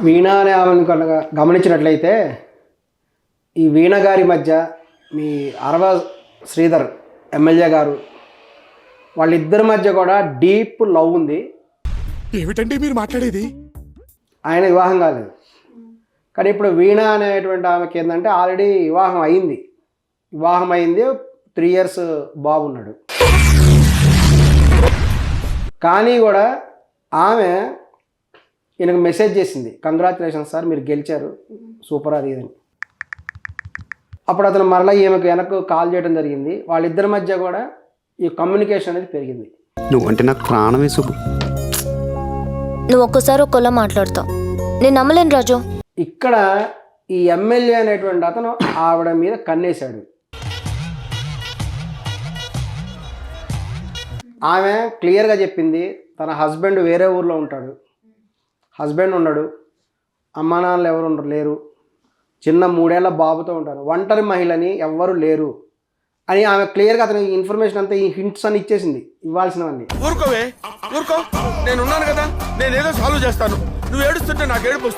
వీణ అనే ఆమెను కనుక గమనించినట్లయితే ఈ వీణ గారి మధ్య మీ అరవ శ్రీధర్ ఎమ్మెల్యే గారు వాళ్ళిద్దరి మధ్య కూడా డీప్ లవ్ ఉంది. ఏమిటండి మీరు మాట్లాడేది? ఆయన వివాహం కాలేదు, కానీ ఇప్పుడు వీణ అనేటువంటి ఆమెకి ఏంటంటే ఆల్రెడీ వివాహం అయింది. 3 years బాబు ఉన్నాడు. కానీ కూడా ఆమె ఈయనకు మెసేజ్ చేసింది, కంగ్రాచులేషన్స్ సార్, మీరు గెలిచారు, సూపర్ అది అని. అప్పుడు అతను మరలా ఈమెకు వెనక్కు కాల్ చేయడం జరిగింది. వాళ్ళిద్దరి మధ్య కూడా ఈ కమ్యూనికేషన్ అనేది పెరిగింది. నువ్వంటే నాకు ప్రాణమే శుభు. నువ్వు ఒక్కసారి ఒక్కలా మాట్లాడతావు, నేను నమ్మలేను రాజు. ఇక్కడ ఈ ఎమ్మెల్యే అనేటువంటి అతను ఆవిడ మీద కన్నేశాడు. ఆమె క్లియర్గా చెప్పింది, తన హస్బెండ్ వేరే ఊర్లో ఉంటాడు, హస్బెండ్ ఉన్నాడు, అమ్మా నాన్నలు ఎవరు లేరు, చిన్న 3 ఏళ్ల బాబుతో ఉంటారు, ఒంటరి మహిళని ఎవ్వరు లేరు అని ఆమె క్లియర్గా అతనికి ఇన్ఫర్మేషన్ అంతా, ఈ హింట్స్ అని ఇచ్చేసింది, ఇవ్వాల్సినవన్నీ. ఊరుకోవే, ఊరుకో, నేను ఉన్నాను కదా, నేను ఏదో సాల్వ్ చేస్తాను. నువ్వు ఏడుస్తుంటే నాకు ఏడుపు వస్తుంది.